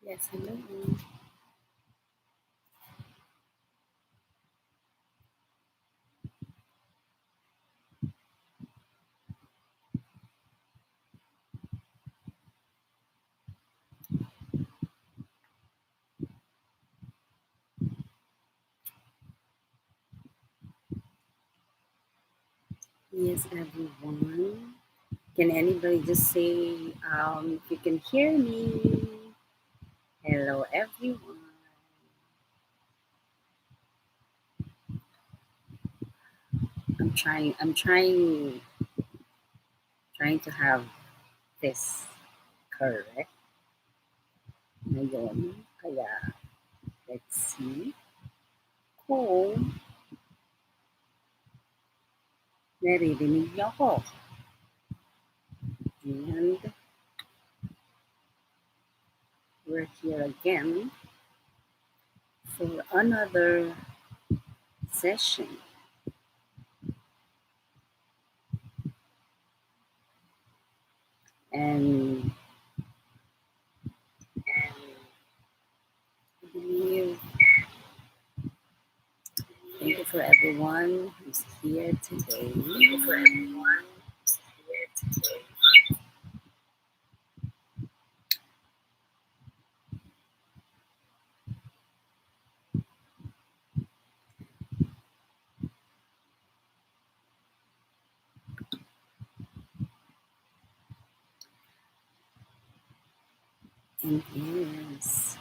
Yes, hello. Yes, everyone. Can anybody just say if you can hear me? Hello, everyone. I'm trying to have this correct ngayon. Kaya, let's see kung naririnig niyo ako. And we're here again for another session. And I believe thank you for everyone who's here today. Thank you for everyone who's here today. And yes,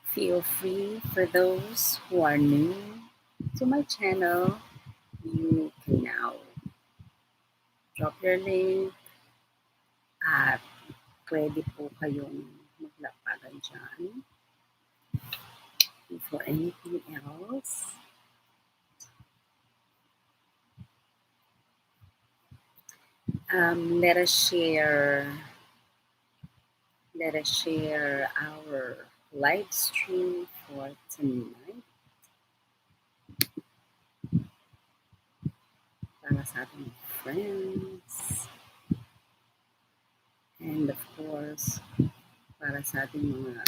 feel free for those who are new to my channel. You can now drop your link at pwede po kayong maglapagan dyan. And for anything else, let us share our live stream for tonight para sa ating friends and of course para sa ating mga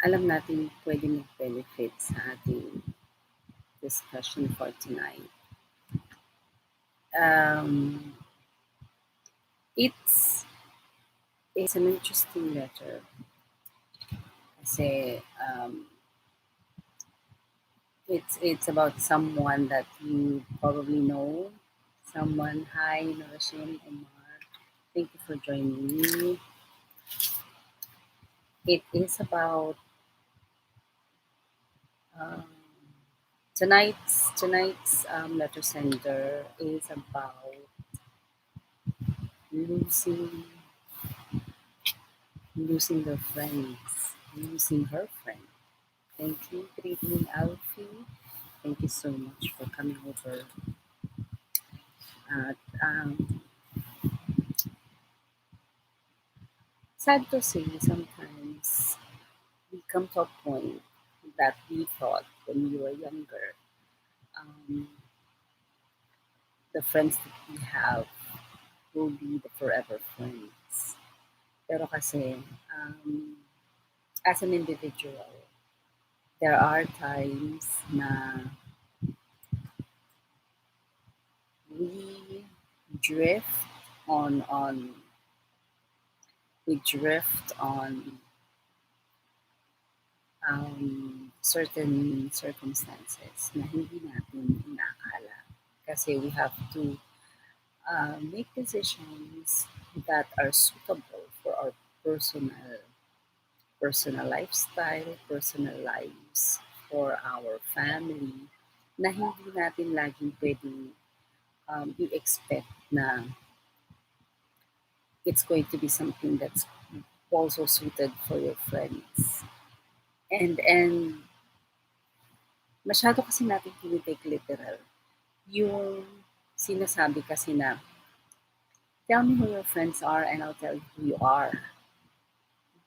alam natin pwede mag-benefit sa ating discussion for tonight. It's an interesting letter kasi it's about someone that you probably know. Someone, hi, Norashim, Omar. Thank you for joining me. It is about tonight's letter sender is about losing their friends, losing her friend. Thank you. Good evening, Alfie. Thank you so much for coming over. Sad to say, sometimes we come to a point that we thought when we were younger, the friends that we have will be the forever friends. Pero kasi, as an individual, there are times na we drift on certain circumstances na hindi natin inaakala. Kasi we have to make decisions that are suitable for our personal lifestyle, personal lives, for our family, na hindi natin laging pwedeng i-expect na it's going to be something that's also suited for your friends. And masyado kasi natin tinitake literal. Yung sinasabi kasi na, tell me who your friends are and I'll tell you who you are.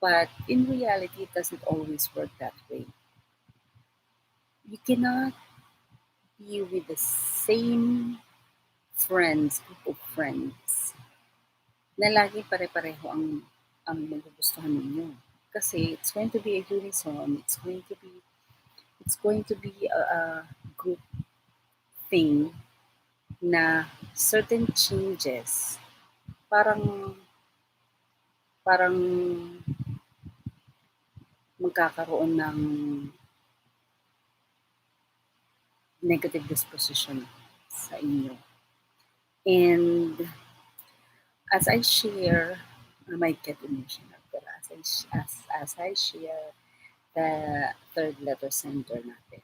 But in reality, it doesn't always work that way. You cannot be with the same friends, group of friends, na lagi pare-pareho ang magugustuhan ninyo. Kasi it's going to be a unison, it's going to be a group thing na certain changes parang parang magkakaroon ng negative disposition sa inyo. And as I share, I might get emotional, pero as I share the third letter center natin,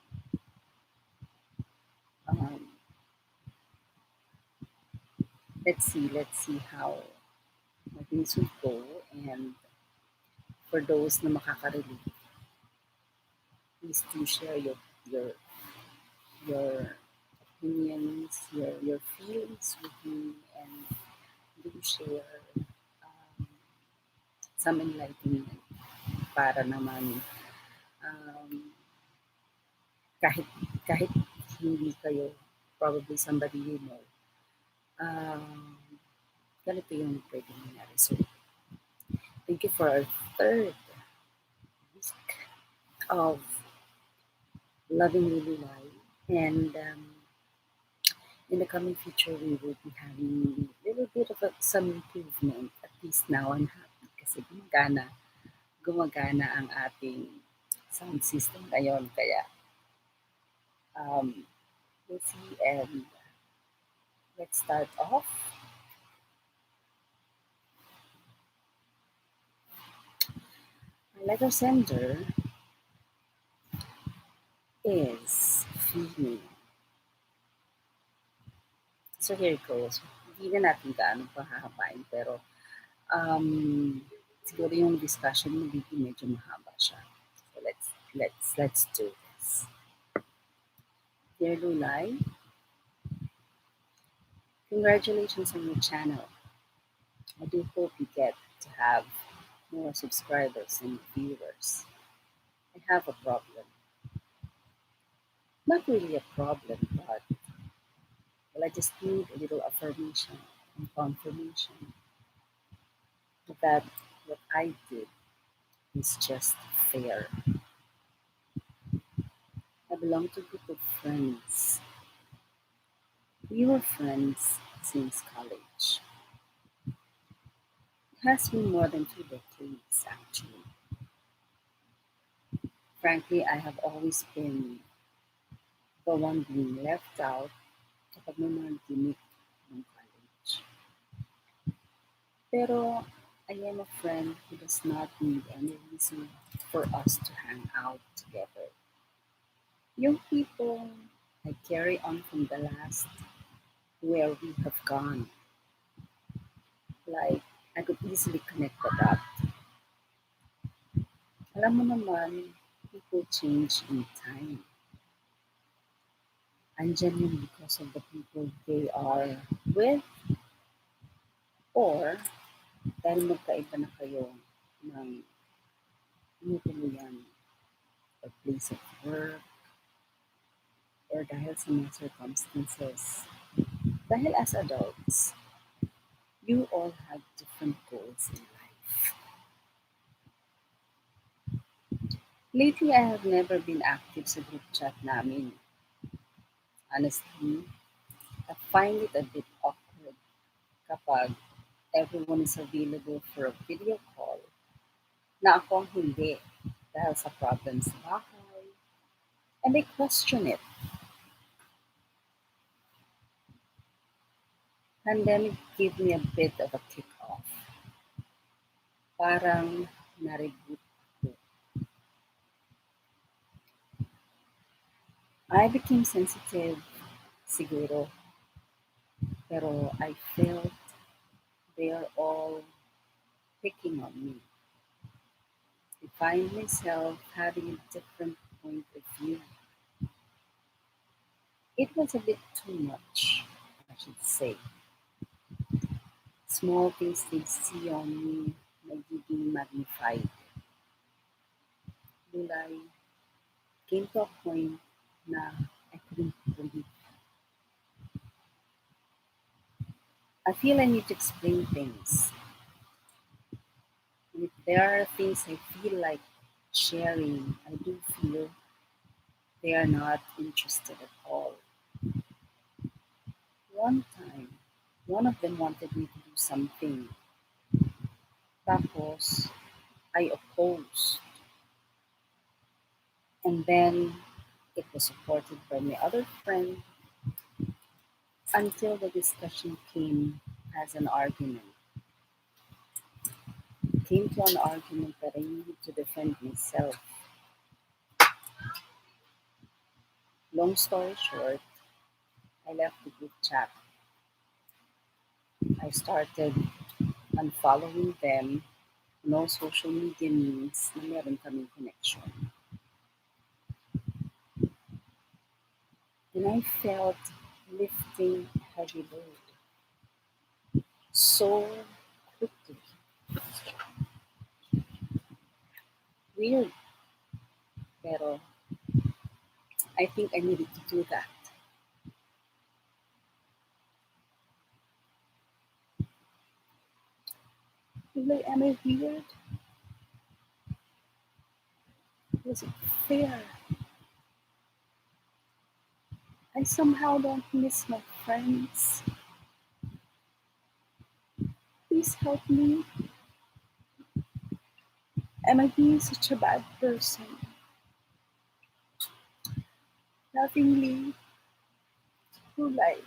um, let's see how things will go. And for those na makaka-relate, please do share your your opinions, your feelings with me, and do share um, some enlightenment para naman um, kahit kahit hindi kayo probably somebody you know, um, ganito yung pwedeng mangyari. So, thank you for our third week of Loving Lulay. And in the coming future, we will be having a little bit of some improvement. At least now I'm happy kasi gumagana ang ating sound system ngayon. Kaya we'll see, and let's start off. My letter sender is female. So here it goes. Hindi na natin gaano pahahabain, pero siguro yung discussion magiging medyo mahaba siya. So let's do this. Dear Lulay, congratulations on your channel. I do hope you get to have more subscribers and viewers. I have a problem. Not really a problem, but well, I just need a little affirmation and confirmation that what I did is just fair. I belong to a group of friends. We were friends since college. It has been more than 2 decades, actually. Frankly, I have always been the one being left out kapag may mga gimmick ng college. Pero I am a friend who does not need any reason for us to hang out together. Yung people I carry on from the last where we have gone. Like, I could easily connect the dot. Alam mo naman, people change in time. Andyan yun because of the people they are with, or dahil magkaiba na kayo ng tinutuluyan or place of work, or dahil sa mga circumstances. Dahil as adults, you all have different goals in life. Lately, I have never been active sa group chat namin. Honestly, I find it a bit awkward kapag everyone is available for a video call na ako ang hindi dahil sa problems sa bahay, and I question it. Pandemic gave me a bit of a kick-off. Parang na-reboot ako. I became sensitive, siguro, pero I felt they are all picking on me. I find myself having a different point of view. It was a bit too much, I should say. Small things they see on me nagiging magnified. Lulay, came to a point na I couldn't breathe. I feel I need to explain things. And if there are things I feel like sharing, I do feel they are not interested at all. One time, one of them wanted me to do something. Tapos, I opposed. And then it was supported by my other friend until the discussion came as an argument. It came to an argument that I needed to defend myself. Long story short, I left the group chat. I started unfollowing them. No social media means na meron kaming connection. And I felt lifting a heavy load so quickly. Weird, pero I think I needed to do that. Like, am I weird? Was it fair? I somehow don't miss my friends. Please help me. Am I being such a bad person? Lovingly, Lulay.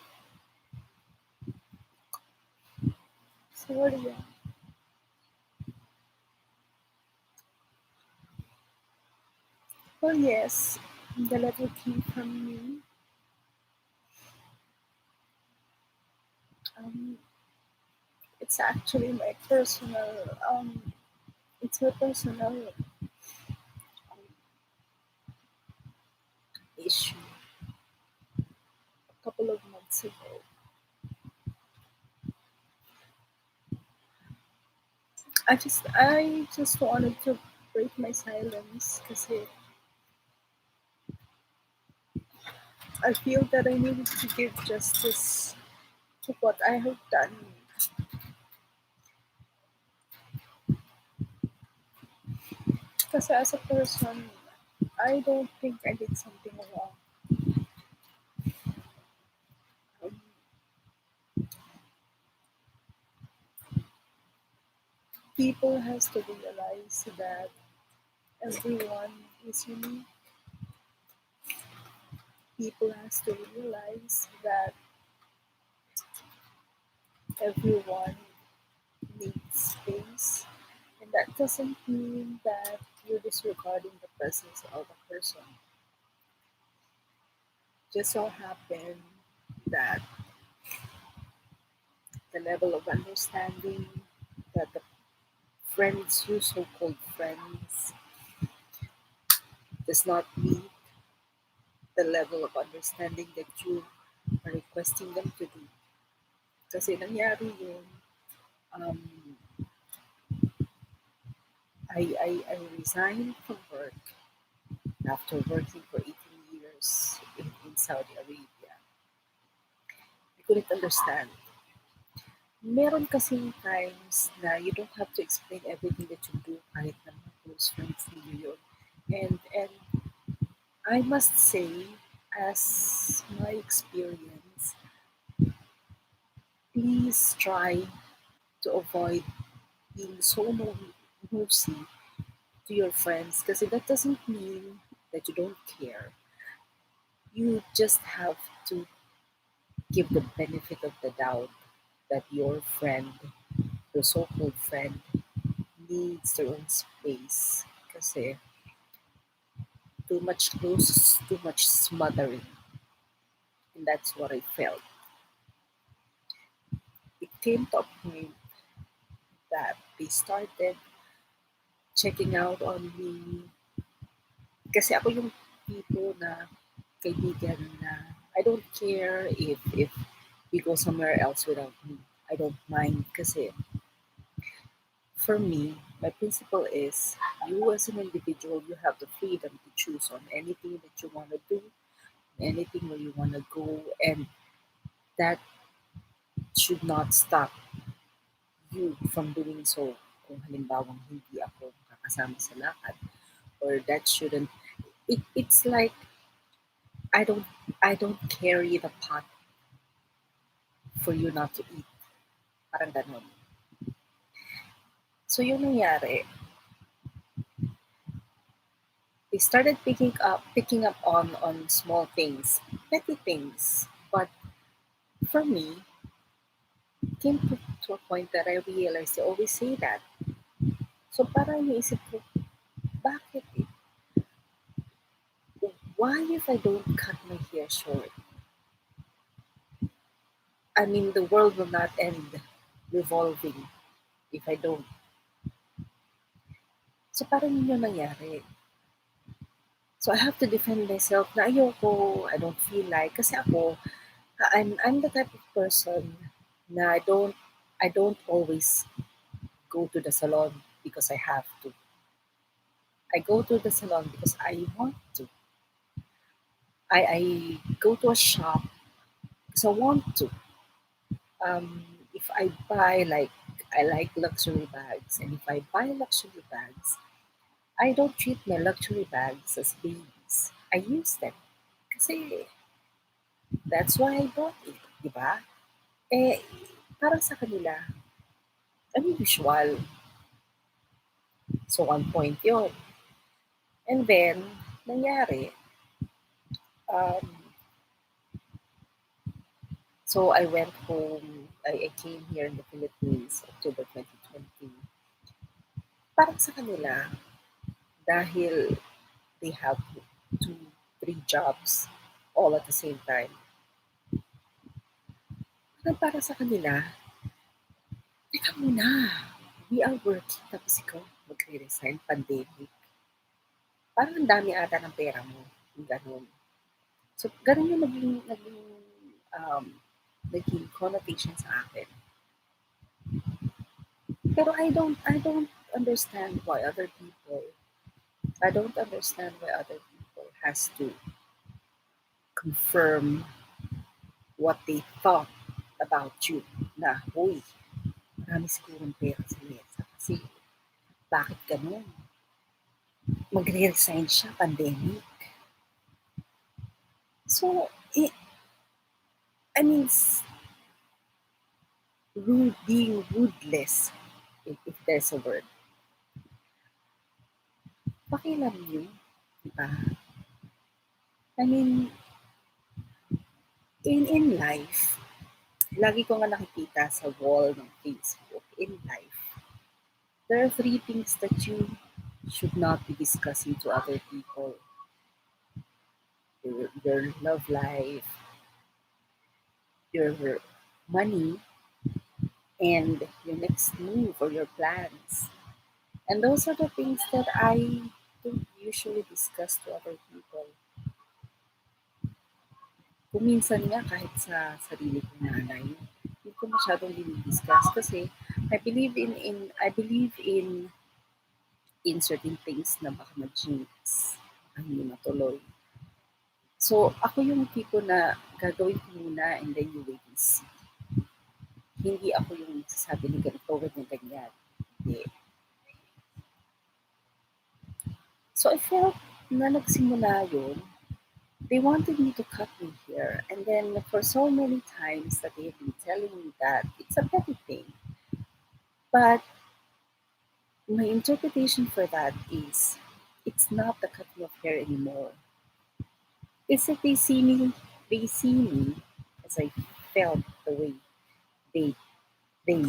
Sorry. Oh yes, the letter came from me. Um, it's actually my personal. It's my personal issue. A couple of months ago, I just wanted to break my silence because I feel that I needed to give justice to what I have done. Because as a person, I don't think I did something wrong. Um, People has to realize that everyone is unique. People has to realize that everyone needs space, and that doesn't mean that you're disregarding the presence of a person. Just so happen that the level of understanding that the friends, you so-called friends, does not meet the level of understanding that you are requesting them to do. Kasi nangyari yun, um, I resigned from work after working for 18 years in Saudi Arabia. I couldn't understand. Meron kasing times na you don't have to explain everything that you do kahit na mga close friends ninyo yun. And I must say, as my experience, please try to avoid being so nosy to your friends because that doesn't mean that you don't care. You just have to give the benefit of the doubt that your friend, your so-called friend, needs their own space. Kasi too much close, too much smothering. And that's what I felt. It came to a point that they started checking out on me. Kasi ako yung tipo na kaibigan na I don't care if we go somewhere else without me. I don't mind kasi for me, my principle is you as an individual, you have the freedom to choose on anything that you want to do, anything where you want to go, and that should not stop you from doing so. Kung halimbawang hindi ako kakasama sa lakad, or that shouldn't, it's like I don't I don't carry the pot for you not to eat. Parang ganon. So yung nangyari, they started picking up on small things, petty things. But for me, it came to a point that I realized they always say that. So parang naisip ko, bakit eh? Why if I don't cut my hair short? I mean, the world will not end revolving if I don't. So parang yun yung nangyari. So I have to defend myself na ayoko, I don't feel like, kasi ako, I'm the type of person na I don't always go to the salon because I have to. I go to the salon because I want to. I go to a shop because I want to. If I buy, like, I like luxury bags, and if I buy luxury bags, I don't treat my luxury bags as babies. I use them kasi that's why I bought it, di ba? Eh, para sa kanila, unusual. So, one point yun. And then, nangyari, um, so I went home, I came here in the Philippines, October 2020. Parang sa kanila, dahil they have two, three jobs all at the same time. Parang para sa kanila, teka muna, we are working tapos ikaw magre-resign, pandemic. Parang ang dami ata ng pera mo, yung ganun. So, ganun yung um, naging connotation sa akin. Pero I don't understand why other people, I don't understand why other people has to confirm what they thought about you na, uy, marami sigurong pera si Lesa kasi bakit ganun? Magre-resign siya, pandemic. So, I mean, being ruthless, if there's a word. Pakialam niyo, di ba? I mean, in life, lagi ko nga nakikita sa wall ng Facebook, in life, there are three things that you should not be discussing to other people. Your love life, your money, and your next move or your plans. And those are the things that I don't usually discuss to other people. Kung minsan nga kahit sa sarili kong nanay, hindi ko masyadong dinidiscuss kasi I believe in certain things na baka mag-jinx, ang hindi matuloy. So, ako yung tipo na gagawin ko muna and then you wait and see. Hindi ako yung sasabi na ganito, ganyan. Hindi. So, I felt na nagsimula yun, they wanted me to cut me here. And then for so many times that they've been telling me that it's a petty thing. But my interpretation for that is it's not the cutting of hair anymore. It's that they see me as I felt the way they they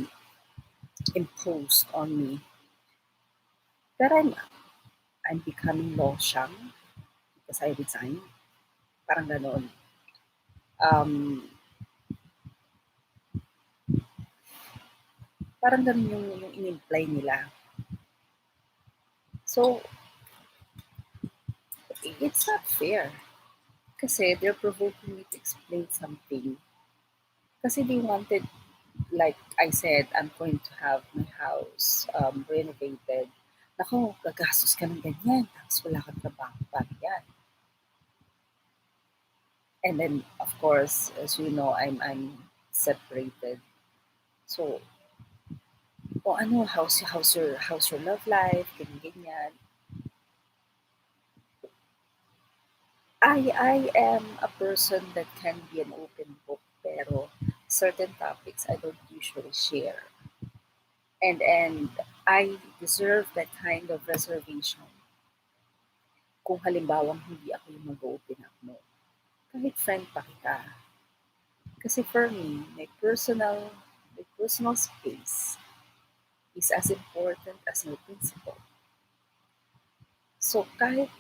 imposed on me that I'm becoming losyang because I resigned. Parang ganon. Um, parang ganon yung in-imply nila. So, it's not fair. Kasi they're provoking me to explain something. Kasi they wanted, like I said, I'm going to have my house renovated. Naku, gagastos ka ng ganyan, tapos wala kang trabaho para yan. And then, of course, as you know, I'm separated. So, o ano, how's your love life? Ganyan, ganyan. I am a person that can be an open book, pero certain topics I don't usually share. And I deserve that kind of reservation kung halimbawang hindi ako yung mag-open up mo. Kahit friend pa kita. Kasi for me, my personal space is as important as my principle. So kahit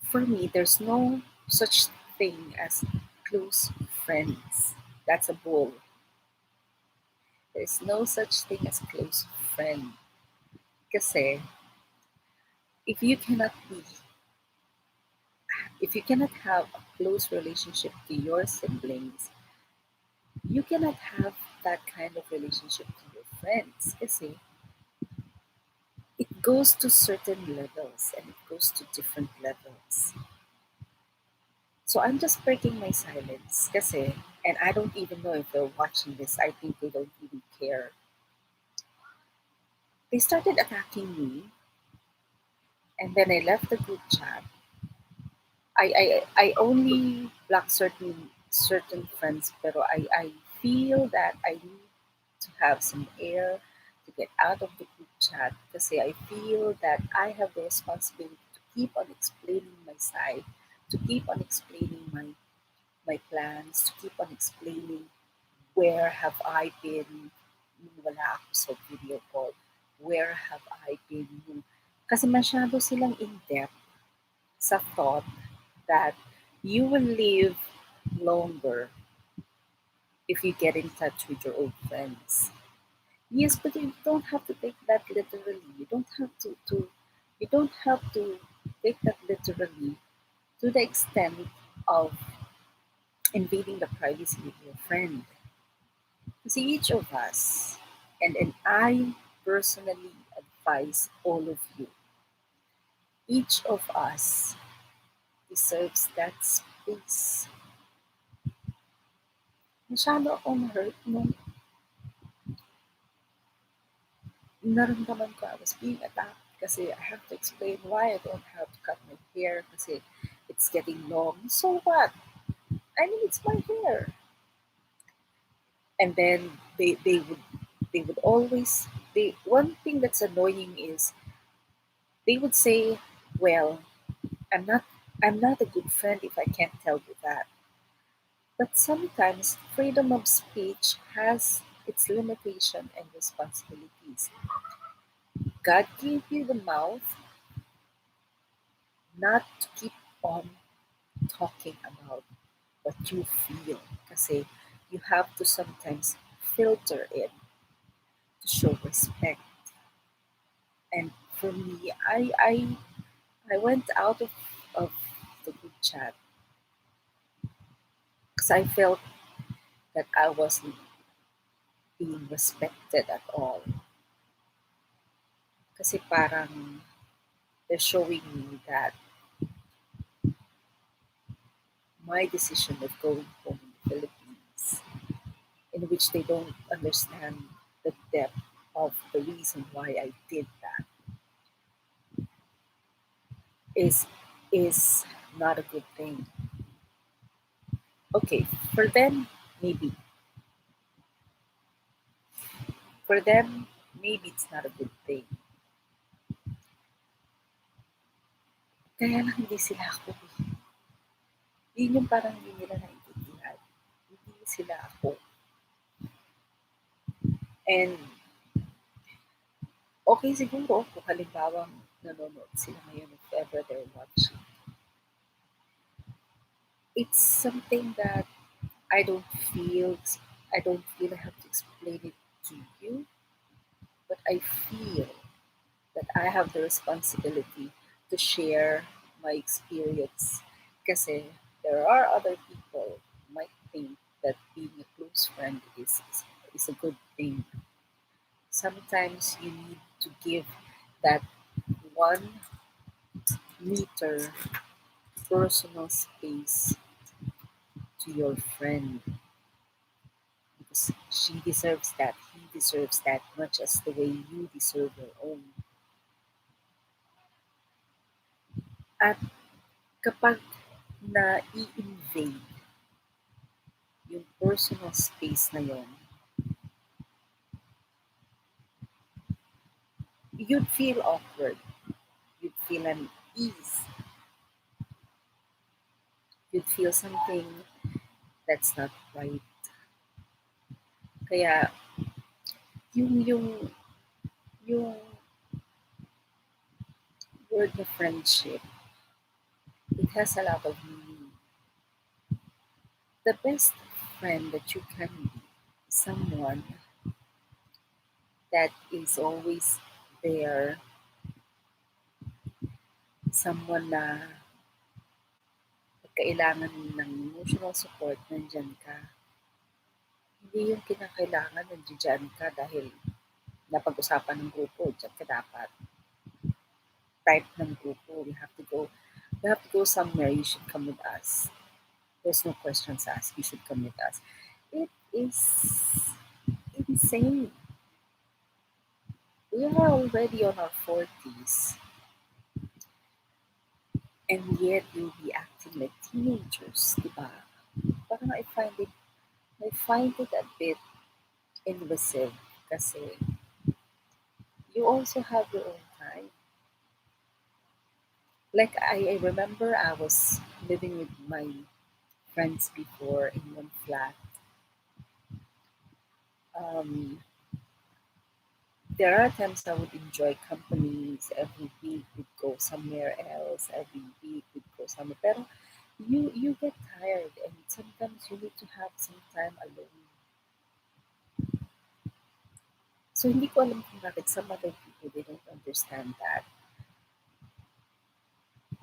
for me, there's no such thing as close friends. That's a bull. There's no such thing as close friend. Kasi if you cannot be, if you cannot have a close relationship to your siblings, you cannot have that kind of relationship to your friends. Kasi it goes to certain levels and it goes to different levels. So I'm just breaking my silence kasi, and I don't even know if they're watching this. I think they don't even care. They started attacking me, and then I left the group chat. I only block certain friends, pero I feel that I need to have some air to get out of the group chat kasi I feel that I have the responsibility to keep on explaining my side, to keep on explaining my plans, to keep on explaining where have I been nung wala ako sa video call, where have I been nung, kasi masyado silang in-depth sa thought that you will live longer if you get in touch with your old friends. Yes, but you don't have to take that literally. You don't have to take that literally to the extent of invading the privacy of your friend. Kasi each of us, and I personally advise all of you, each of us deserves that space. Masyado akong hurt nung naramdaman ko I was being attacked kasi I have to explain why I don't have to cut my hair kasi it's getting long. So what? I mean, it's my hair. And then they would always, they one thing that's annoying is they would say, well, I'm not I'm not a good friend if I can't tell you that. But sometimes freedom of speech has its limitation and responsibilities. God gave you the mouth not to keep on talking about what you feel. Kasi you have to sometimes filter it to show respect. And for me, I went out of the group chat because I felt that I wasn't being respected at all. Kasi parang they're showing me that my decision of going home in the Philippines, in which they don't understand the depth of the reason why I did that, is is not a good thing. Okay, for them, maybe. For them, maybe it's not a good thing. Kaya lang hindi sila ako. Yun yung parang hindi nila naiintindihan. Hindi sila ako. And okay siguro kung halimbawang nanonood sila ngayon if ever they're watching. It's something that I don't feel I don't feel I have to explain it to you, but I feel that I have the responsibility to share my experience. Kasi there are other people who might think that being a close friend is a good thing. Sometimes you need to give that 1 meter personal space to your friend because she deserves that, he deserves that much as the way you deserve your own. At kapag na-i-invade yung personal space na yon, you'd feel awkward, you'd feel unease, you'd feel something that's not right. Kaya yung word na friendship, it has a lot of meaning. The best friend that you can be is someone that is always there, someone na pag kailangan ng emotional support, nandyan ka. Hindi yung kinakailangan nandiyan ka dahil napag-usapan ng grupo, dyan ka dapat. Type ng grupo, we have to go somewhere, you should come with us. There's no questions asked, you should come with us. It is insane. We are already on our 40s, and yet you'll be acting like teenagers, di ba? Parang I find it a bit invasive kasi you also have your own time. Like I remember I was living with my friends before in one flat. Um, there are times I would enjoy companies. Every week we'd go somewhere else. Every week we'd go somewhere. Pero you get tired, and sometimes you need to have some time alone. So hindi ko alam kung bakit some other people they don't understand that.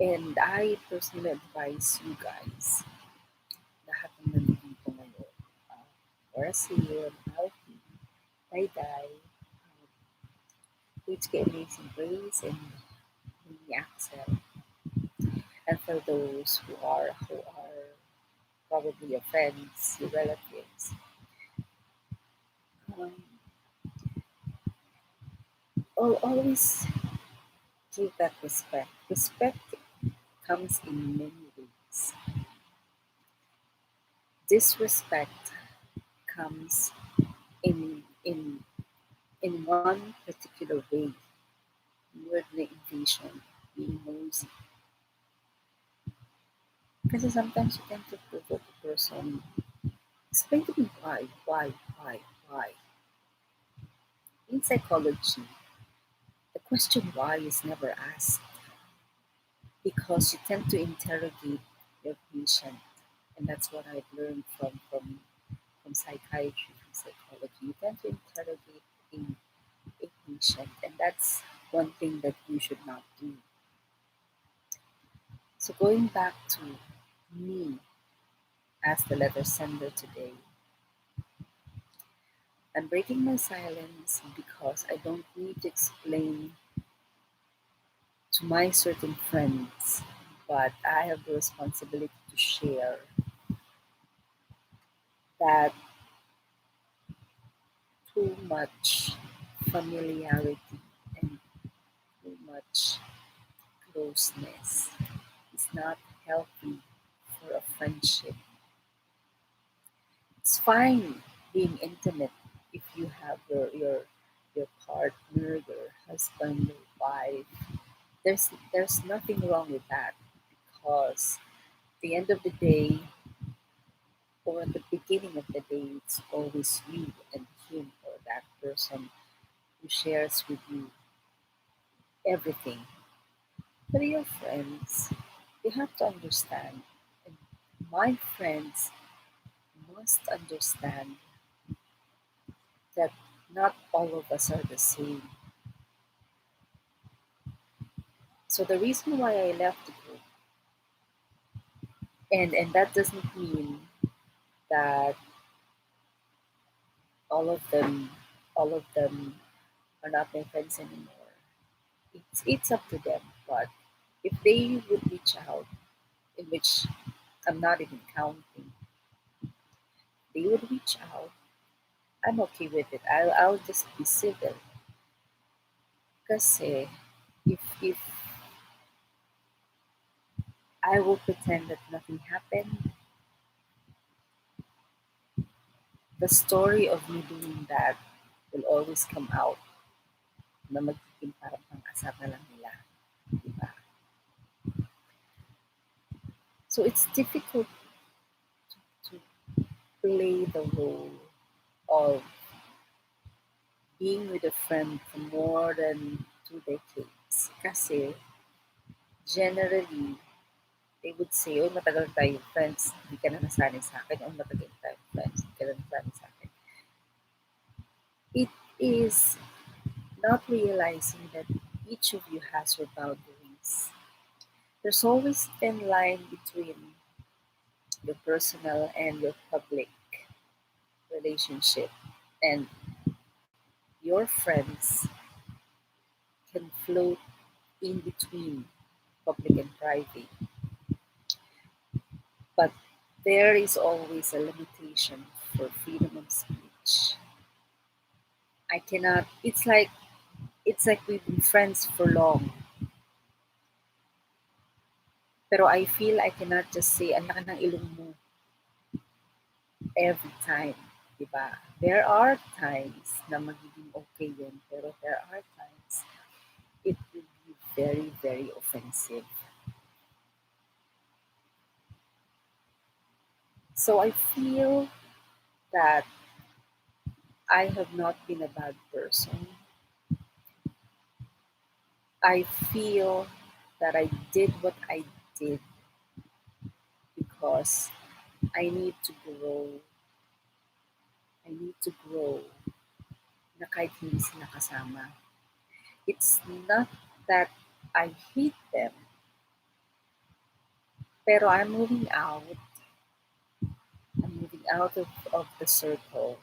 And I personally advise you guys, lahat ng nandito ngayon, Orasil, Alfie, Dai, HK Amazing Grace, and Mini Axel. And for those who are probably your friends, your relatives, um, always give that respect. Respect comes in many ways. Disrespect comes in one particular way, word na invasion, being nosy. Kasi sometimes you tend to provoke a person. Explain to me why. In psychology, the question why is never asked because you tend to interrogate your patient. And that's what I've learned from psychiatry, from psychology. You tend to interrogate a patient, and that's one thing that you should not do. So going back to me as the letter sender today, I'm breaking my silence because I don't need to explain to my certain friends, but I have the responsibility to share that too much familiarity and too much closeness is not healthy for a friendship. It's fine being intimate if you have your partner, your husband, your wife. There's nothing wrong with that because at the end of the day or at the beginning of the day it's always you and him or that person who shares with you everything. But your friends, you have to understand, and my friends must understand that not all of us are the same. So the reason why I left the group, and that doesn't mean that all of them all of them are not my friends anymore. It's up to them. But if they would reach out, in which I'm not even counting, they would reach out. I'm okay with it. I'll just be civil. Kasi if I will pretend that nothing happened, the story of me doing that will always come out na magiging parang pang-asar na lang nila. Diba? So it's difficult to play the role of being with a friend for more than 2 decades. Kasi generally, they would say, oh, matagal tayo friends, hindi ka na nasanay sa akin. Oh, matagal tayo friends, hindi ka na nasanay sa akin. It is not realizing that each of you has your boundaries. There's always thin line between your personal and your public relationship. And your friends can float in between public and private. But there is always a limitation for freedom of speech. I cannot, it's like we've been friends for long. Pero I feel I cannot just say, ang laki ng ilong mo every time. Diba? There are times na magiging okay yun, pero there are times it will be very, very offensive. So I feel that I have not been a bad person. I feel that I did what I did because I need to grow. I need to grow na kahit hindi sila kasama. It's not that I hate them, pero I'm moving out. I'm moving out of the circle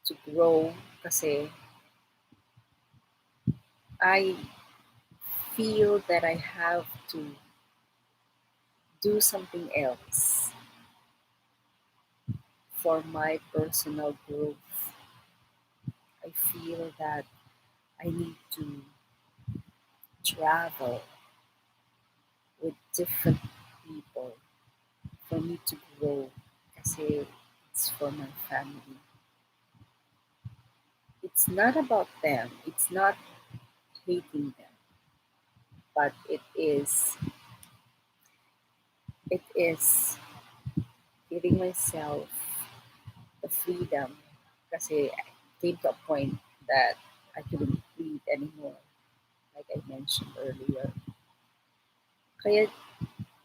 to grow kasi I feel that I have to do something else for my personal growth. I feel that I need to travel with different people for me to grow kasi it's for my family. It's not about them. It's not hating them, but it is giving myself the freedom kasi I came to a point that I couldn't breathe anymore, like I mentioned earlier. Kaya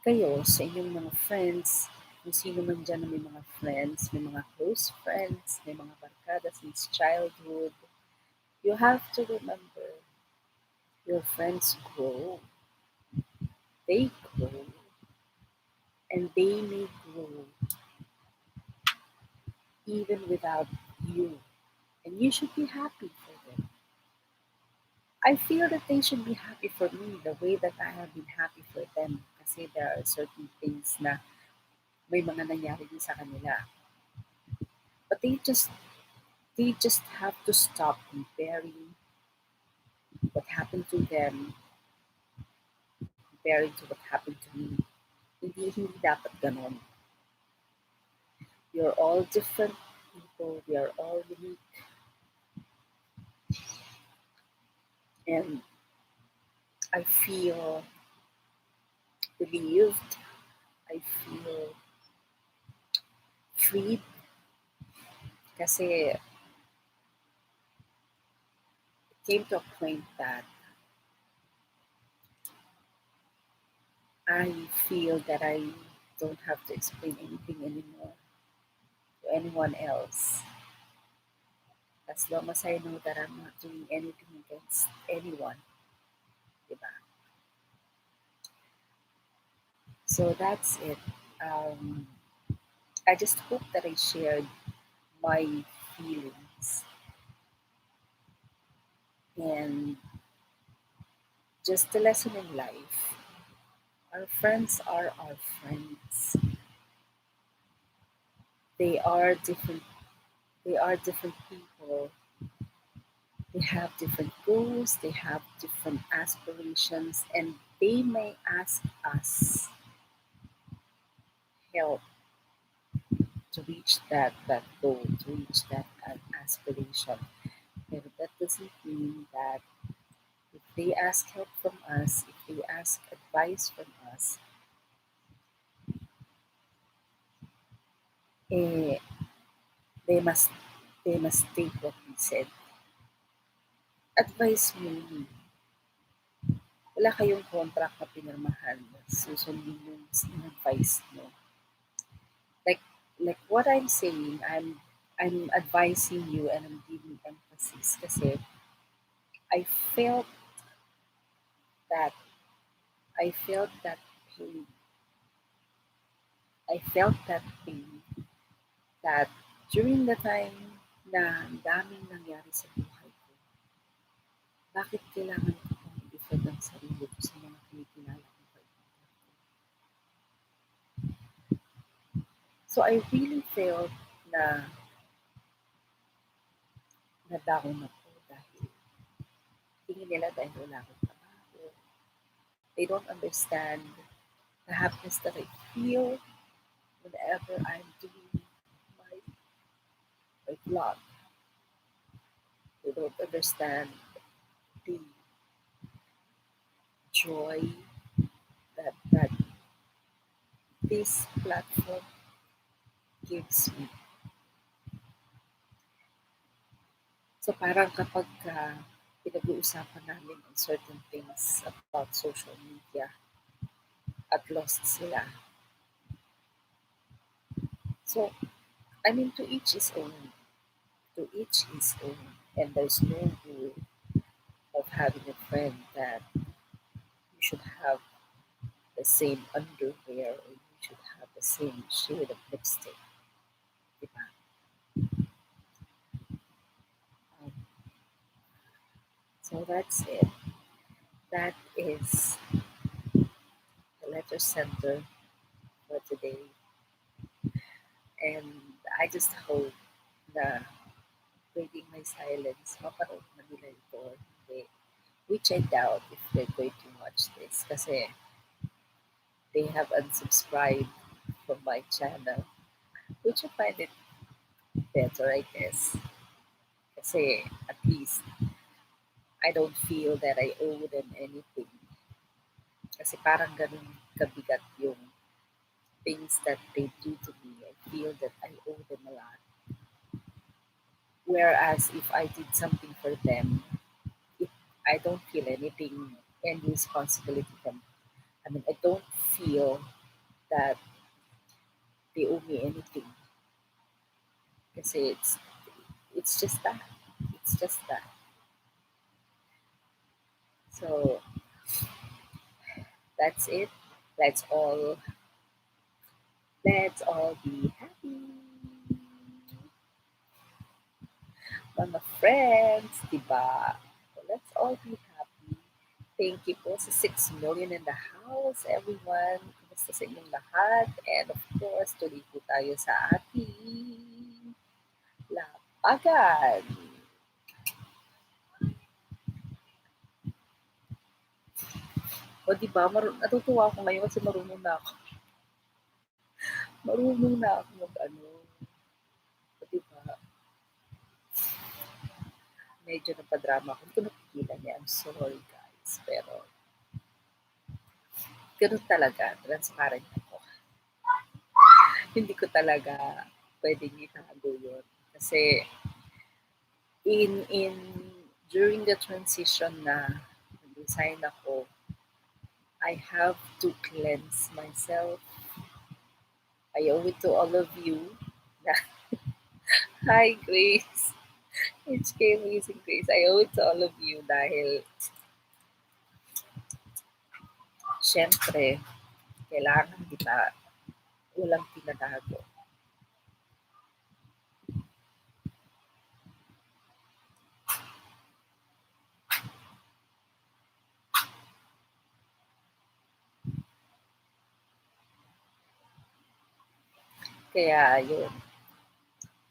kayo sa inyong mga friends, kung sino man dyan na may mga friends, may mga close friends, may mga barkada since childhood, you have to remember your friends grow. They grow. And they may grow even without you. And you should be happy for them. I feel that they should be happy for me the way that I have been happy for them. Kasi there are certain things na may mga nangyari din sa kanila. But they just have to stop comparing what happened to them comparing to what happened to me. Hindi dapat ganon. You're all different people. We are all unique. And I feel relieved. I feel freed kasi it came to a point that I feel that I don't have to explain anything anymore to anyone else. As long as I know that I'm not doing anything against anyone, diba? So that's it. Um, I just hope that I shared my feelings and just a lesson in life. Our friends are our friends. They are different. They are different people. They have different goals. They have different aspirations, and they may ask us help to reach that goal, to reach that aspiration. But that doesn't mean that if they ask help from us, if they ask advice from us, eh, they must they must take what we said. Advice meaning, wala kayong contract na pinirmahan. Susundin yung in-advise mo. Like like what I'm saying, I'm advising you and I'm giving emphasis kasi I felt that I felt that pain. I felt that pain that during the time na ang daming nangyari sa buhay ko, bakit kailangan ko pang i-defend ang sarili ko sa mga kinikilala kong kaibigan ko? So I really felt na na-down ako dahil tingin nila dahil wala akong trabaho. They don't understand the happiness that I feel whenever I'm doing my, my vlog. They don't understand the joy that this platform gives me. So parang kapag pinag-uusapan namin on certain things about social media at lost sila. So, I mean, to each his own. To each his own. And there's no rule of having a friend that you should have the same underwear or you should have the same shade of lipstick. Diba? Um, so that's it. That is the letter center for today. And I just hope na breaking my silence, mapanood na nila ito or hindi. Which I doubt if they're going to watch this kasi they have unsubscribed from my channel. Which I find it better, I guess. Kasi at least I don't feel that I owe them anything. Kasi parang ganun kabigat yung things that they do to me. I feel that I owe them a lot. Whereas if I did something for them, it, I don't feel anything, any responsibility from. I mean, I don't feel that they owe me anything. Kasi it's just that. It's just that. So that's it. Let's all let's all be happy. Mga friends, diba? So let's all be happy. Thank you po sa 6 million in the house, everyone. Kumusta sa inyong lahat? And of course, tuloy po tayo sa ating lapagan. O diba, natutuwa ako ngayon kasi marunong na ako. Marunong na ako mag-ano. O diba, medyo napadrama ako. Hindi ko napigilan niya. I'm sorry guys. Pero, ganun talaga. Transparent ako. Hindi ko talaga pwedeng itago yun. Kasi, during the transition na nag-resign ako, I have to cleanse myself. I owe it to all of you. Hi, Grace. HK Amazing Grace. I owe it to all of you dahil syempre, kailangan kita walang tinatago. Kaya yun.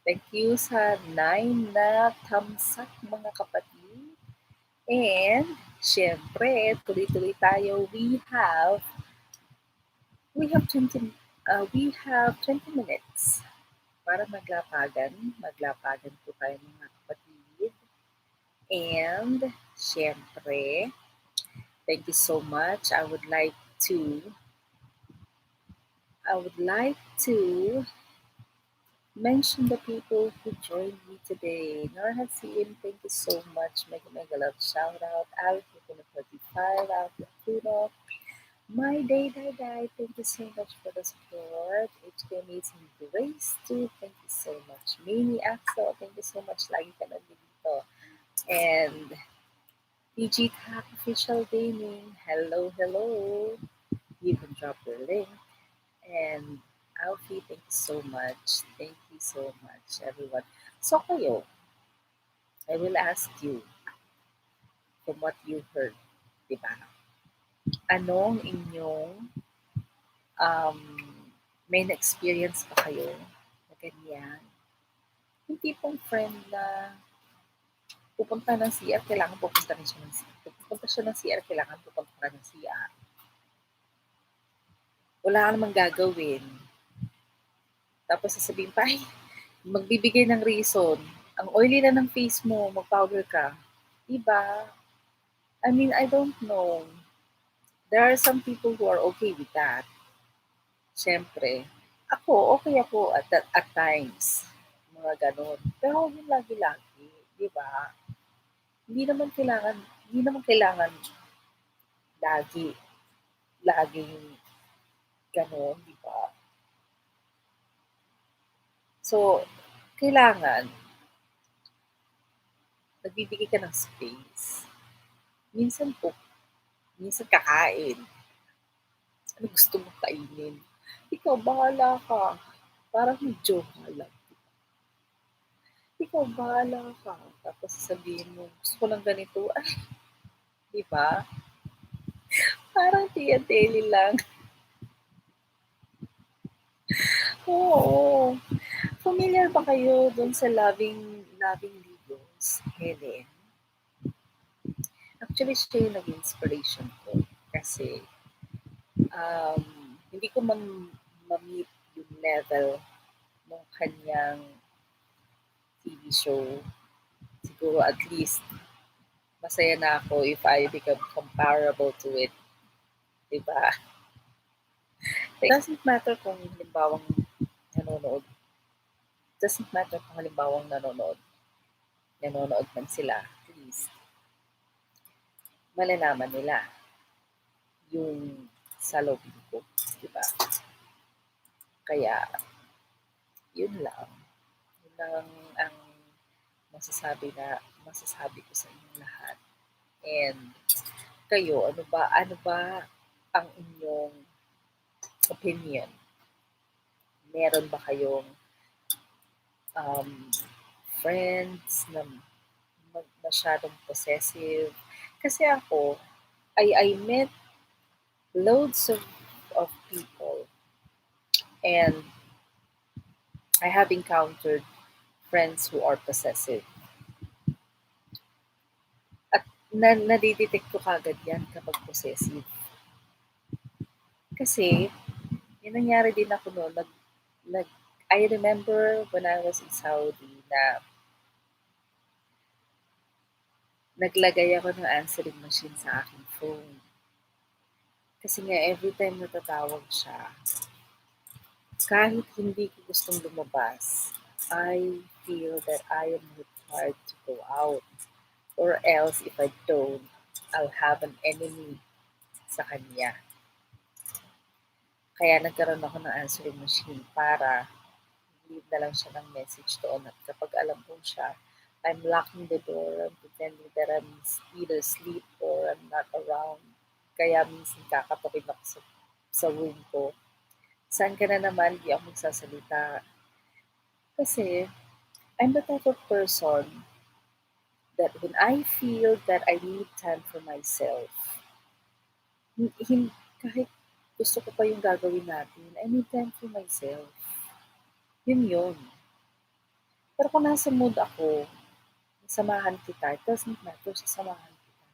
Thank you sa 9 na thumbs up mga kapatid. And, syempre, tuloy-tuloy tayo. We have 20 minutes para maglapagan po tayo mga kapatid. And, syempre, thank you so much. I would like to mention the people who joined me today. Nora Hasim, thank you so much. Mega mega love shout out. Alfie 45, Alfie Puno. My day, thank you so much for the support. HK Amazing Grace too, thank you so much. Mini Axel, thank you so much. Lagi ka nandito. And PG Tap Official Gaming, hello. You can drop your link. And Alfie, thank you so much. Thank you so much, everyone. So kayo, I will ask you from what you heard, di ba? Anong inyong um, may na-experience pa kayo na ganyan? Yung tipong friend na pupunta ng CR, kailangan pupunta rin siya ng CR. Pupunta siya ng CR, kailangan pupunta ka ng CR. Wala ka namang gagawin. Tapos sasabihin pa, ay, magbibigay ng reason. Ang oily na ng face mo, mag-powder ka. Diba? I mean, I don't know. There are some people who are okay with that. Siyempre, okay ako at times. Mga ganon. Pero huwag yung lagi-lagi. Diba? Hindi naman kailangan, lagi, laging ganon, diba? So, kailangan, nagbibigay ka ng space. Minsan kakain. Ano gusto mong kainin? Ikaw, bahala ka. Parang medyo lang. Ikaw, bahala ka. Tapos sabihin mo, gusto ko lang ganito. Ay, di ba? Parang tiya-teli lang. Oo. Familiar ba kayo dun sa loving videos? Helen? Actually, siya yung naging inspiration ko. Kasi, um, hindi ko ma-meet yung level ng kanyang TV show. Siguro at least masaya na ako if I become comparable to it. Diba? It doesn't matter kung halimbawang nanonood. It doesn't matter kung halimbawang nanonood man sila. At least, malalaman nila yung salobin ko. Diba? Kaya, yun lang. Yun lang ang masasabi ko sa inyong lahat. And kayo, ano ba ang inyong opinion? Meron ba kayong friends na masyadong possessive? Kasi ako, I met loads of people and I have encountered friends who are possessive. At nadidetect ko kagad yan kapag possessive. Kasi, yung nangyari din ako noon, I remember when I was in Saudi na naglagay ako ng answering machine sa aking phone. Kasi nga, every time natatawag siya, kahit hindi ko gustong lumabas, I feel that I am required to go out. Or else, if I don't, I'll have an enemy sa kanya. Kaya nagkaroon ako ng answering machine para leave na lang siya ng message doon. At kapag alam ko siya, I'm locking the door, I'm pretending that I'm either asleep or I'm not around. Kaya minsan kakatapin ako sa room ko. Saan ka na naman, di ako magsasalita. Kasi, I'm the type of person that when I feel that I need time for myself, kahit gusto ko pa yung gagawin natin, I need time for myself. Yun. Pero kung nasa mood ako, samahan kita, it doesn't matter, sasamahan kita.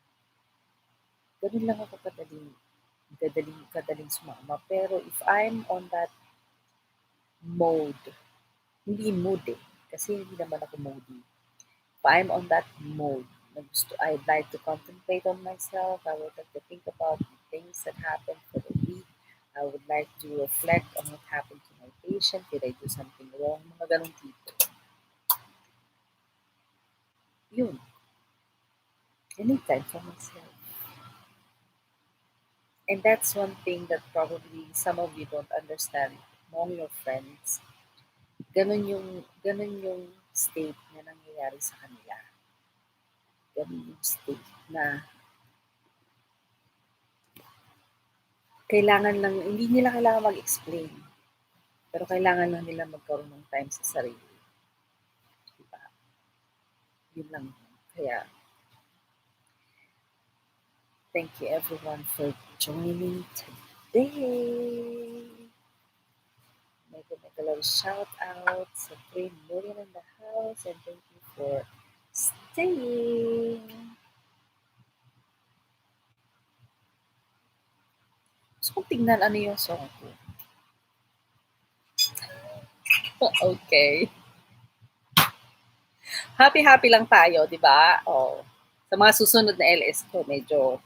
Ganun lang ako kadaling sumama. Pero if I'm on that mode, hindi mood eh, kasi hindi naman ako moody. If I'm on that mode, na gusto, I'd like to contemplate on myself, I would like to think about the things that happened for the week, I would like to reflect on what happened to my patient, did I do something wrong, mga ganong tipo. Yun, I need time for myself. And that's one thing that probably some of you don't understand among your friends. Ganun yung state na nangyayari sa kanila. Ganun yung state na kailangan lang, hindi nila kailangan mag-explain. Pero kailangan lang nila magkaroon ng time sa sarili. Diba? Yun lang. Kaya, thank you everyone for joining today. Make a little shout out sa 3 million in the house and thank you for staying. Gusto kong tingnan ano yung song ko. Okay. Happy lang tayo, di ba? Oh. Sa mga susunod na LS ko, medyo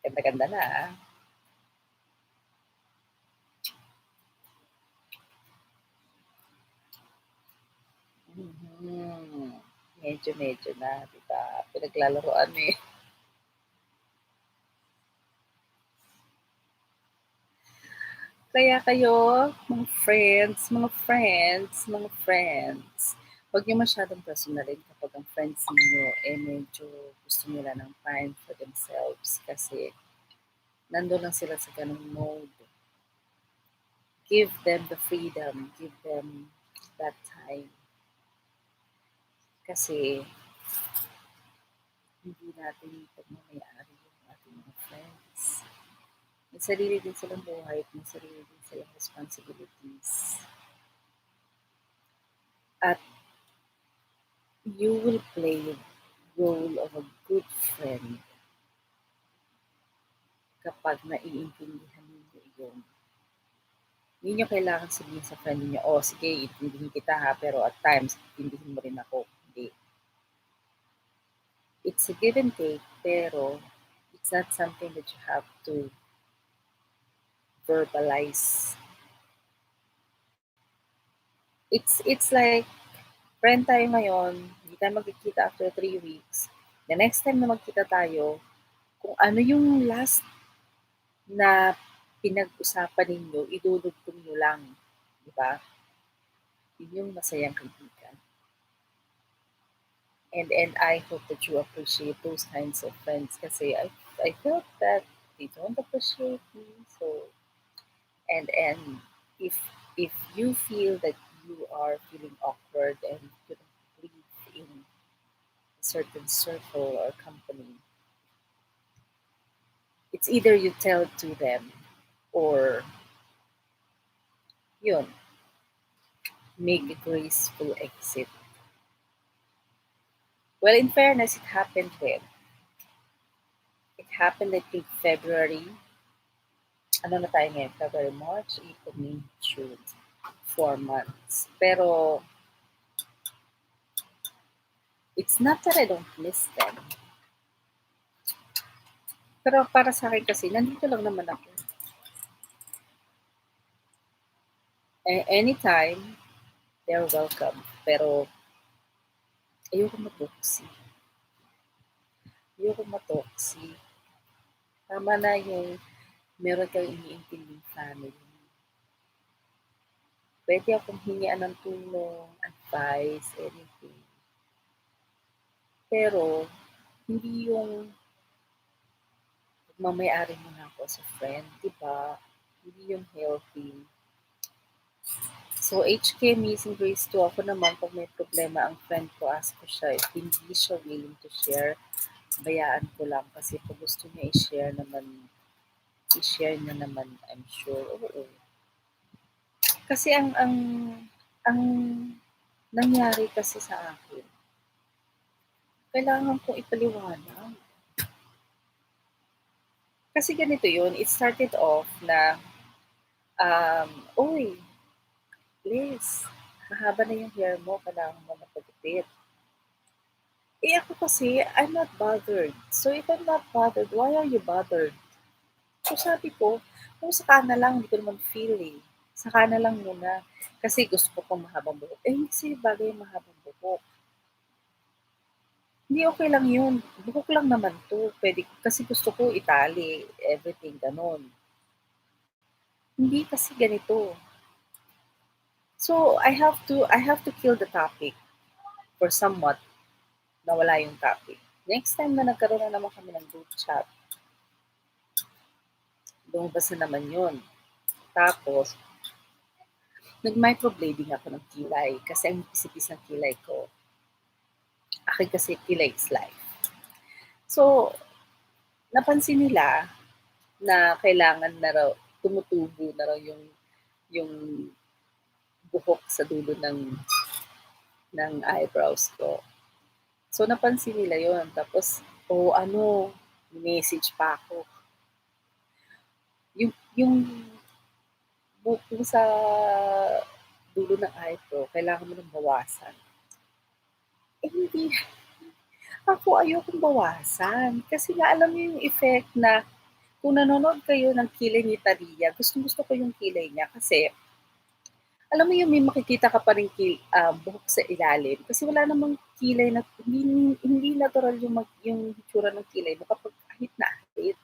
ganda-ganda na. Mm-hmm. Medyo na, di ba? Pinaglalaroan eh. Kaya kayo, mga friends, huwag niyo masyadong personalin kapag ang friends niyo medyo gusto nila ng time for themselves kasi nandun lang sila sa ganung mode. Give them the freedom, give them that time. Kasi hindi natin pagmamayari yung ating mga friends. May sarili din silang buhay at may sarili din silang responsibilities. At you will play the role of a good friend kapag naiintindihan ninyo yun. Hindi nyo kailangan sabihin sa friend niyo, oh sige, intindihin kita ha, pero at times, intindihin mo rin ako. Hindi. It's a give and take, pero it's not something that you have to verbalize. It's like, friend tayo ngayon, hindi tayo magkikita after 3 weeks. The next time na magkita tayo, kung ano yung last na pinag-usapan ninyo, idudugtong nyo lang. Di ba? Yun yung masayang kaibigan. And I hope that you appreciate those kinds of friends kasi I felt that they don't appreciate me. So, and if you feel that you are feeling awkward and couldn't breathe in a certain circle or company, it's either you tell it to them or yun, make a graceful exit. Well, in fairness, it happened I think February. Ano na tayo ngayon? February, March, April, May, June. 4 months. Pero, it's not that I don't miss them. Pero para sa akin kasi, nandito lang naman ako. Anytime, they're welcome. Pero, ayoko matoksi. Tama na yung meron kang iniintinding family. Pwede akong hingian ng tulong, advice, anything. Pero, hindi yung mamayari mo na ako sa friend, di ba? Hindi yung healthy. So, HK Amazing Grace 2, ako naman, pag may problema ang friend ko, ask ko siya, if hindi siya willing to share, bayaan ko lang. Kasi pag gusto niya i-share niya naman, I'm sure, oo. Kasi ang nangyari kasi sa akin, kailangan kong ipaliwanag. Kasi ganito yun, it started off na, "Uy, Liz, mahaba na yung hair mo, kailangan mo magpagupit." Eh ako kasi, I'm not bothered. So if I'm not bothered, why are you bothered? So sabi ko, kung saka na lang, hindi ko naman feel eh. Saka na lang muna. Kasi gusto ko pang mahabang buhok. Eh hindi kasi bagay yung mahabang buhok. Hindi, okay lang yun. Buhok lang naman 'to, puwede kasi gusto ko itali, everything gano'n. Hindi kasi ganito. So, I have to kill the topic for somewhat nawala yung topic. Next time na nagkaroon na naman kami ng group chat, lumabas na naman yun. Tapos, nag-microblading ako ng kilay kasi ang ipis ng kilay ko. Akin kasi kilay is life. So, napansin nila na kailangan na raw, tumutubo na raw yung buhok sa dulo ng eyebrows ko. So, napansin nila yon. Tapos, message pa ako. Yung buhok mo sa dulo ng eyebrow, kailangan mo nang bawasan. Eh, hindi. Ako ayokong bawasan. Kasi nga, alam mo yung effect na kung nanonood kayo ng kilay ni Talia, gustong-gusto ko yung kilay niya kasi alam mo yung may makikita ka pa ring buhok sa ilalim kasi wala namang kilay na hindi natural yung hitsura ng kilay mo kapag kahit na ahit.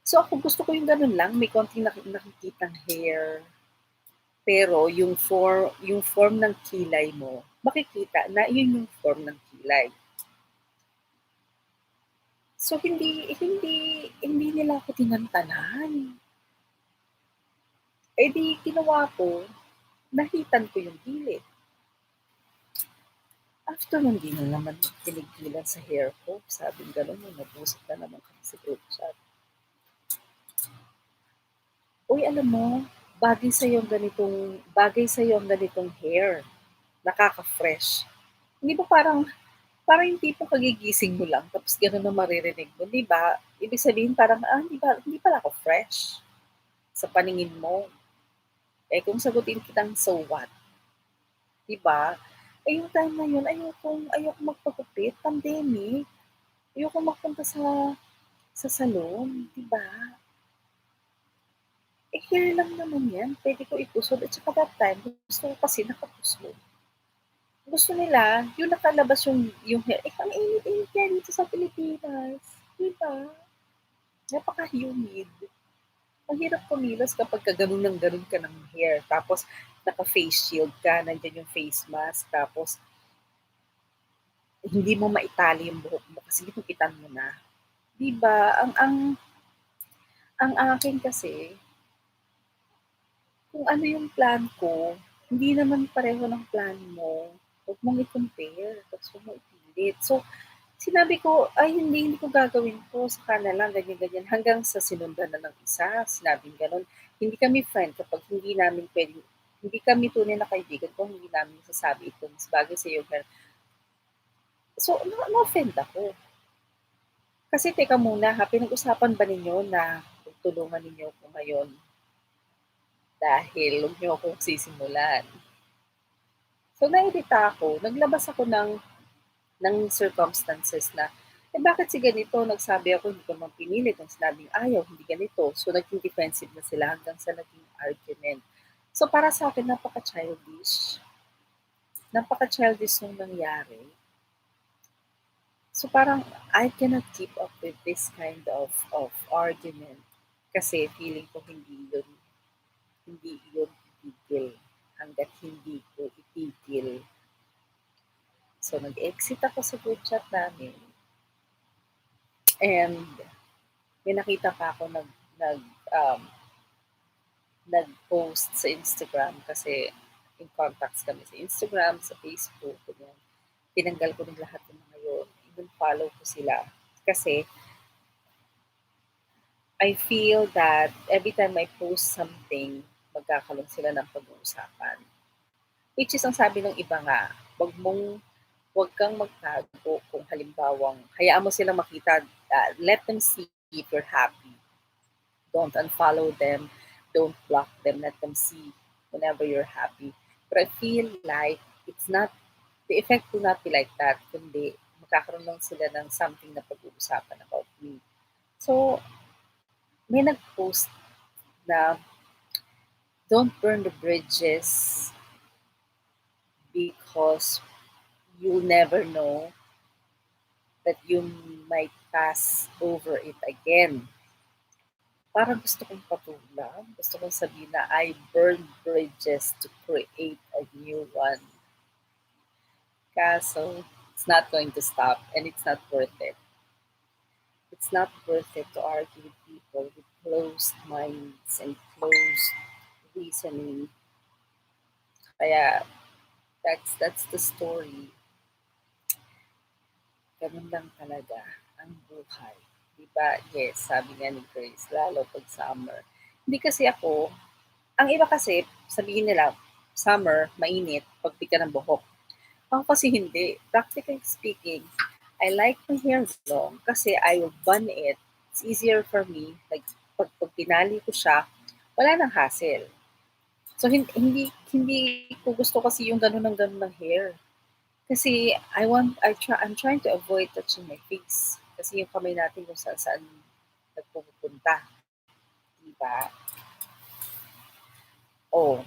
So ako gusto ko yung ganun lang, may konting nakikitang hair. Pero yung form ng kilay mo, makikita na yun yung form ng kilay. So hindi hindi hindi nila ako tinantanan. Eh di ginawa ko, nahitan ko yung gilid. After nun, di na naman pinigilan sa hair ko. Sabing gano'n, nag-usap na naman kami sa group chat. Uy, alam mo, bagay sa'yo ang ganitong hair. Nakaka-fresh. Hindi ba parang yung tipong kagigising mo lang, tapos gano'n na maririnig mo, di ba? Ibig sabihin parang, hindi pala ako fresh sa paningin mo. Eh kung sagutin kitang so what, di ba? Eh yung time na yun, ayokong magpagupit, pandemic. Ayokong magpunta sa salon, di ba? Eh, hair lang naman yan, pwede ko itusod at saka that time gusto ko kasi nakatusod. Gusto nila yung nakalabas yung hair, eh, ang init-init kaya dito sa Pilipinas, di ba? Napaka-humid. Ang hirap kumilos kapagka ganun ng ganun ka ng hair, tapos naka-face shield ka, nandiyan yung face mask, tapos hindi mo maitali yung buhok mo kasi ginupitan mo na. 'Di ba? Ang akin kasi, kung ano yung plan ko, hindi naman pareho ng plan mo, huwag mong i-compare, tapos huwag mong ipilit. So, sinabi ko, ay hindi ko gagawin 'to, saka na lang, ganyan-ganyan. Hanggang sa sinundan na ng isa, sinabing gano'n. Hindi kami friend kapag hindi kami tunay na kaibigan kung hindi namin nasasabi ito, mas bagay sa'yo. So, na-offend ako. Kasi teka muna ha, pinag-usapan ba ninyo na tutulungan ninyo ako ngayon dahil huwag niyo akong sisimulan? So, nairita ako. Naglabas ako ng circumstances na, eh bakit si ganito? Nagsabi ako, hindi ko naman pinilit. Ang sinabing ayaw, hindi ganito. So, naging defensive na sila hanggang sa naging argument. So, para sa akin, napaka-childish. Napaka-childish nung nangyari. So, parang I cannot keep up with this kind of argument. Kasi feeling ko hindi yun itigil hanggat hindi ko itigil. So, nag-exit ako sa group chat namin and may nakita pa ako um, nag-post sa Instagram kasi in contacts kami sa Instagram, sa Facebook, ganyan. Tinanggal ko din lahat ng mga yun. Even follow ko sila. Kasi I feel that every time I post something, magkakaroon sila ng pag-uusapan. Which is ang sabi ng iba nga, wag kang magtago kung halimbawang hayaan mo silang makita, let them see if you're happy. Don't unfollow them, don't block them, let them see whenever you're happy. But I feel like it's not, the effect will not be like that, kundi magkakaroon lang sila ng something na pag-uusapan about me. So, may nag-post na don't burn the bridges because you'll never know that you might pass over it again. Parang gusto kong patulang, gusto kong sabihin na I burned bridges to create a new one. Kaso, it's not going to stop and it's not worth it. It's not worth it to argue with people with closed minds and closed reasoning. Kaya, that's the story. Ganun lang talaga ang buhay. Diba? Yes, sabi nga ni Grace, lalo pag summer. Hindi kasi ako, ang iba kasi, sabihin nila, summer, mainit, pagpika ng buhok. Ako kasi hindi. Practically speaking, I like my hair long kasi I will bun it. It's easier for me. Like, pag pinali ko siya, wala nang hassle. So, hindi ko gusto kasi yung ganun ng hair. Kasi I'm trying to avoid touching my face. Kasi yung kamay natin kung saan nagpupunta. Diba? Oh.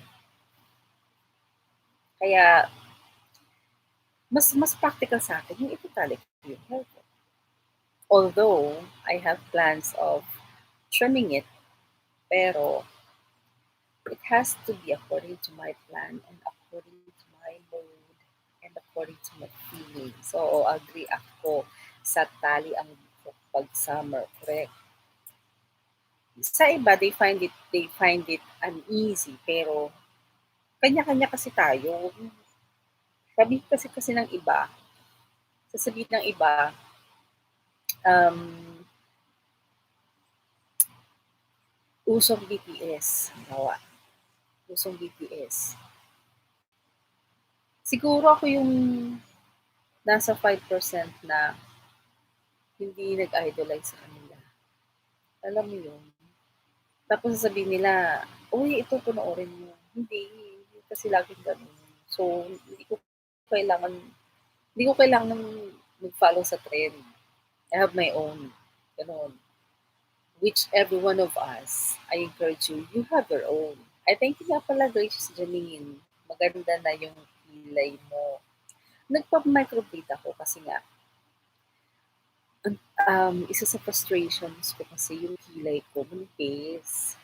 Kaya, mas practical sa akin yung itutalik yung hair ko. Although, I have plans of trimming it, pero it has to be according to my plan and according to my mood and according to my feeling. So, agree ako sa tali ang buhok pag summer, correct? Sa iba, they find it uneasy, pero kanya-kanya kasi tayo. Kasi ng iba, sasabihin ng iba, um, usong BTS, hawa, usong BTS. Siguro ako yung nasa 5% na hindi nag-idolize sa kanila. Alam mo yun? Tapos sasabihin nila, uy, ito panoorin mo. Hindi kasi laging ganun. So, kailangan, hindi ko kailangan mag-follow sa trend. I have my own. Ganun. Which every one of us, I encourage you, you have your own. I thank you nga pala, Gracious Janine. Maganda na yung kilay mo. Nagpa-microblade ako kasi nga, isa sa frustrations ko kasi yung kilay ko manipis.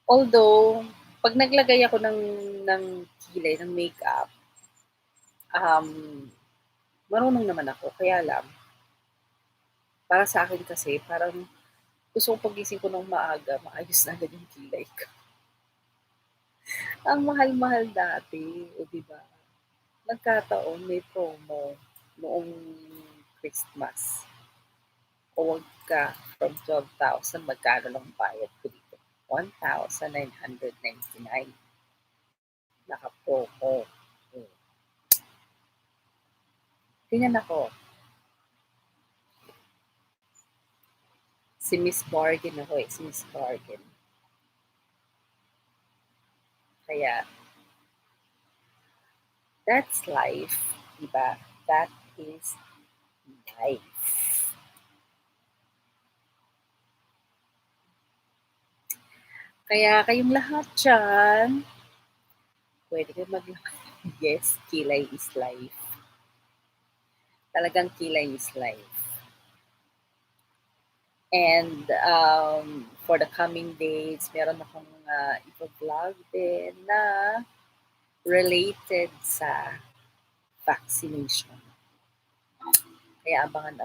Although, pag naglagay ako ng kilay, ng makeup, marunong naman ako. Kaya lang, para sa akin kasi, parang gusto ko pagising ko ng maaga, maayos na agad yung kilay ko. Ang mahal-mahal dati, o diba? Nagkataon, may promo noong Christmas. Huwag ka from 12,000, magkano lang bayad ko dito? 1,999. Naka-promo. Ganyan ako. Si Miss Bargain ako eh. Si Miss Bargain. Kaya, that's life. Diba? That is life. Kaya kayong lahat dyan, pwede kayo yes, kilay is life. Talagang kilay is life. And for the coming days, meron akong ipo-vlog din na related sa vaccination. Kaya abangan.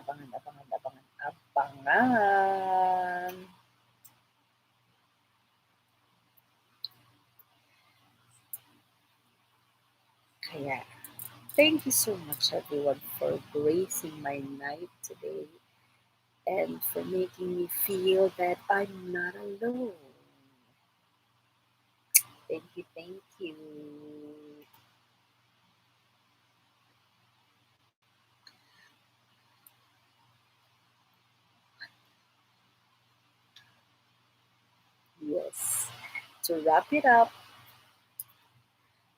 Kaya, thank you so much everyone for gracing my night today and for making me feel that I'm not alone. Thank you, thank you. Yes. To wrap it up,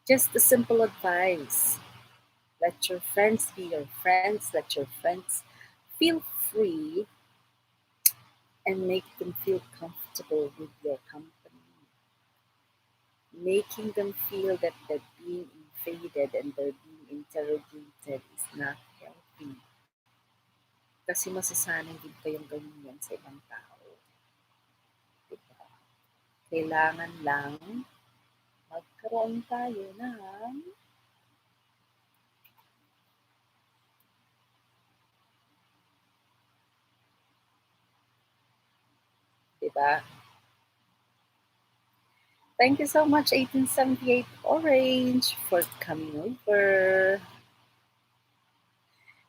just a simple advice. Let your friends be your friends. Let your friends feel free and make them feel comfortable with your company. Making them feel that they're being invaded and they're being interrogated is not healthy. Kasi masasanay din kayong gawin yan sa ibang tao. Diba? Kailangan lang magkaroon tayo ng, diba? Thank you so much, 1878 Orange, for coming over.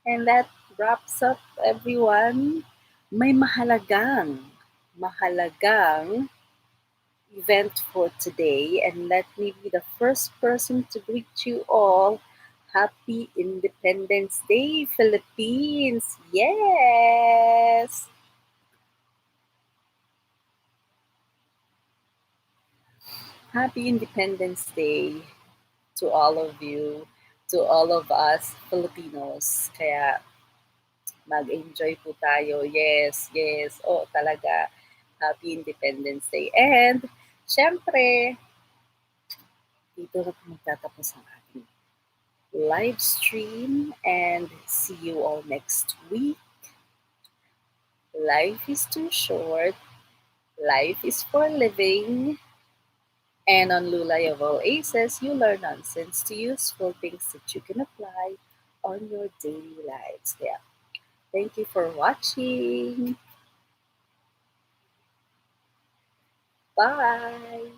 And that wraps up, everyone. May mahalagang event for today. And let me be the first person to greet you all. Happy Independence Day, Philippines! Yes! Happy Independence Day to all of you, to all of us Filipinos. Kaya mag-enjoy po tayo. Yes, yes. Oh, talaga. Happy Independence Day. And, syempre, dito na po magtatapos ang ating live stream. And see you all next week. Life is too short. Life is for living. And on Lulay of all aces, you learn nonsense to useful things that you can apply on your daily lives. Yeah. Thank you for watching. Bye.